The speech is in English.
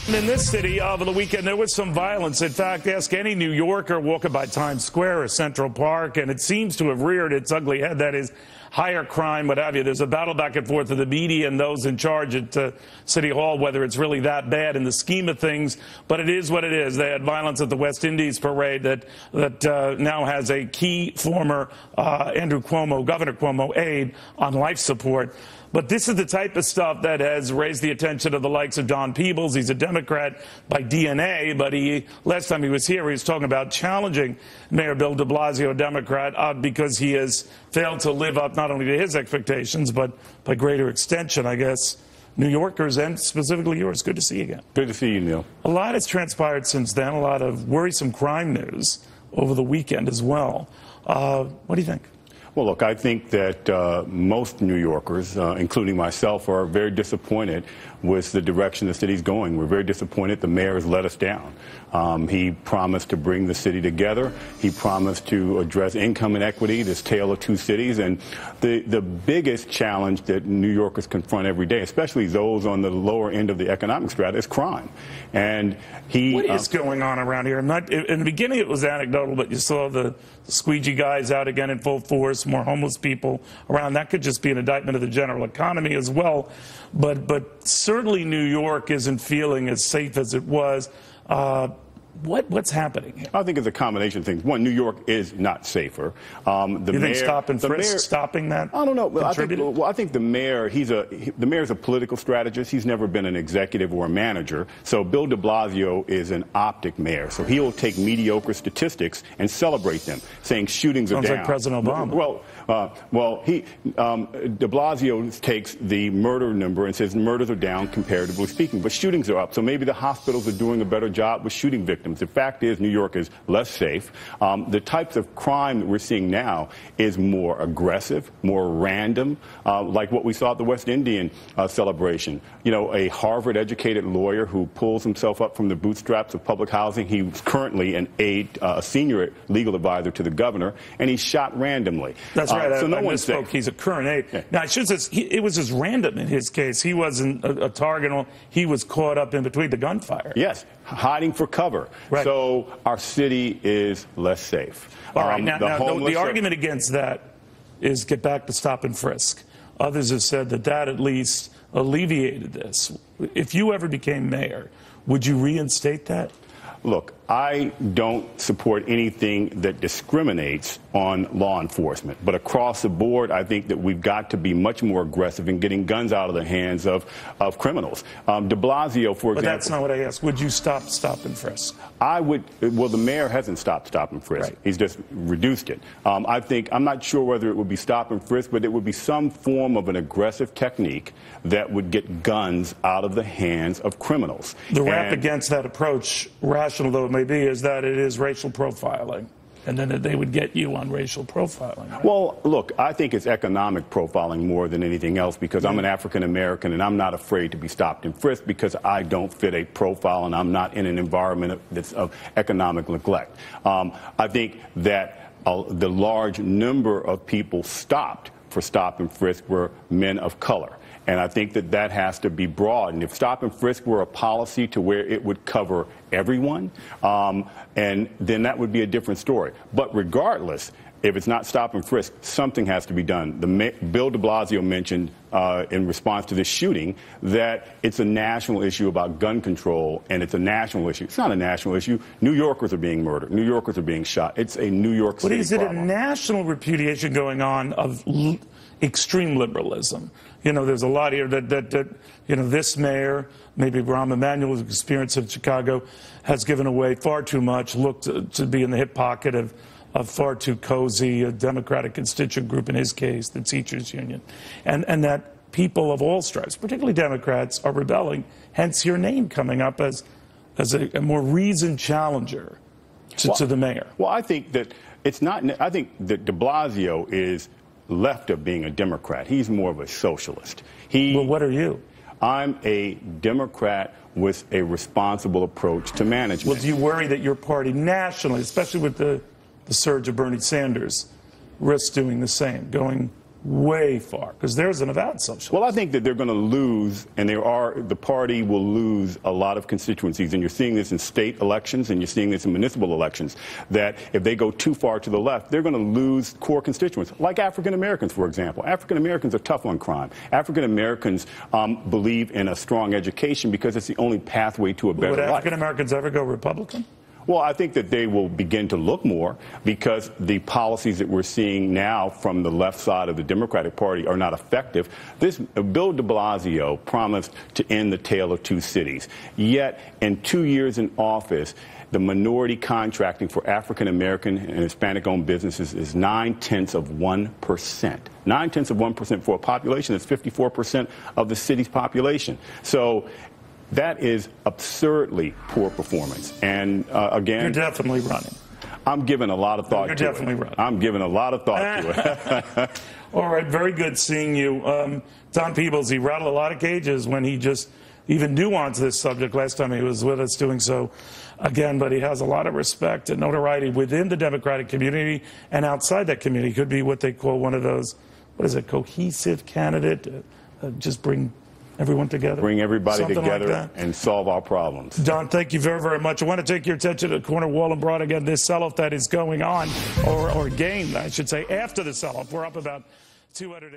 In this city over the weekend, there was some violence. In fact, ask any New Yorker walking by Times Square or Central Park, and it seems to have reared its ugly head. That is, higher crime, what have you. There's a battle back and forth of the media and those in charge at City Hall, whether it's really that bad in the scheme of things. But it is what it is. They had violence at the West Indies parade that now has a key former Governor Cuomo aide on life support. But this is the type of stuff that has raised the attention of the likes of John Peebles. He's a Democrat by DNA, but last time he was here, he was talking about challenging Mayor Bill de Blasio, a Democrat, because he has failed to live up not only to his expectations, but by greater extension, I guess, New Yorkers and specifically yours. Good to see you again. Good to see you, Neil. A lot has transpired since then, a lot of worrisome crime news over the weekend as well. What do you think? Well, look, I think that most New Yorkers, including myself, are very disappointed with the direction the city's going. We're very disappointed the mayor has let us down. He promised to bring the city together. He promised to address income inequity, this tale of two cities. And the biggest challenge that New Yorkers confront every day, especially those on the lower end of the economic strata, is crime. And what is going on around here? In the beginning, it was anecdotal, but you saw the squeegee guys out again in full force, more homeless people around. That could just be an indictment of the general economy as well. But certainly New York isn't feeling as safe as it was. What's happening here? I think it's a combination of things. One, New York is not safer. You think stop and frisk stopping that? I don't know. I think the mayor, the mayor's a political strategist. He's never been an executive or a manager. So Bill de Blasio is an optic mayor. So he'll take mediocre statistics and celebrate them, saying shootings are down. Sounds like President Obama. De Blasio takes the murder number and says murders are down comparatively speaking, but shootings are up. So maybe the hospitals are doing a better job with shooting victims. The fact is New York is less safe. The types of crime that we're seeing now is more aggressive, more random, like what we saw at the West Indian celebration. You know, a Harvard-educated lawyer who pulls himself up from the bootstraps of public housing. He's currently a senior legal advisor to the governor, and he's shot randomly. That's right. So I misspoke. He's a current aide. Yeah. Now, I should say it was just random in his case. He wasn't a target. He was caught up in between the gunfire. Yes, hiding for cover. Right. So our city is less safe. All right. Now, the argument against that is get back to stop and frisk. Others have said that at least alleviated this. If you ever became mayor, would you reinstate that? Look, I don't support anything that discriminates on law enforcement. But across the board, I think that we've got to be much more aggressive in getting guns out of the hands of criminals. De Blasio, for example. But that's not what I asked. Would you stop and frisk? I would. Well, the mayor hasn't stopped stop and frisk. Right. He's just reduced it. I'm not sure whether it would be stop and frisk, but it would be some form of an aggressive technique that would get guns out of the hands of criminals. The rap against that approach, rational though it may be, is that it is racial profiling. And then they would get you on racial profiling. Right? Well, look, I think it's economic profiling more than anything else because I'm an African American and I'm not afraid to be stopped and frisked because I don't fit a profile and I'm not in an environment that's of economic neglect. I think that the large number of people stopped for stop and frisk were men of color. And I think that has to be broad. And if stop and frisk were a policy to where it would cover everyone, and then that would be a different story. But regardless, if it's not stop and frisk, something has to be done. Bill de Blasio mentioned in response to this shooting that it's a national issue about gun control, and it's a national issue. It's not a national issue. New Yorkers are being murdered. New Yorkers are being shot. It's a New York City problem. But is it a national repudiation going on of extreme liberalism? You know, there's a lot here that this mayor, maybe Rahm Emanuel's experience in Chicago, has given away far too much, looked to be in the hip pocket of far too cozy, a Democratic constituent group in his case, the teachers union, and that people of all stripes, particularly Democrats, are rebelling, hence your name coming up as a more reasoned challenger to the mayor. Well, I think that it's not, I think that de Blasio is left of being a Democrat. He's more of a socialist. Well, what are you? I'm a Democrat with a responsible approach to management. Well, do you worry that your party nationally, especially with the surge of Bernie Sanders, risks doing the same, going way far, because there's an avowed socialist. Well, I think that they're going to lose, and the party will lose a lot of constituencies, and you're seeing this in state elections, and you're seeing this in municipal elections, that if they go too far to the left, they're going to lose core constituents, like African Americans, for example. African Americans are tough on crime. African Americans believe in a strong education because it's the only pathway to a better life. Would African Americans ever go Republican? Well, I think that they will begin to look more because the policies that we're seeing now from the left side of the Democratic Party are not effective. Bill de Blasio promised to end the tale of two cities. Yet, in 2 years in office, the minority contracting for African American and Hispanic-owned businesses is 0.9%. 0.9% for a population that's 54% of the city's population. So that is absurdly poor performance. And again, you're definitely running. I'm giving a lot of thought to it. You're definitely running. I'm giving a lot of thought to it. All right, very good seeing you. Don Peebles, he rattled a lot of cages when he just even nuanced this subject last time he was with us doing so again, but he has a lot of respect and notoriety within the Democratic community and outside that community. Could be what they call one of those, what is it, cohesive candidate, just bring everyone together. Bring everybody Something together like and solve our problems. Don, thank you very, very much. I want to take your attention to the corner wall and broad again, this sell-off that is going on, or game, I should say, after the sell-off. We're up about 200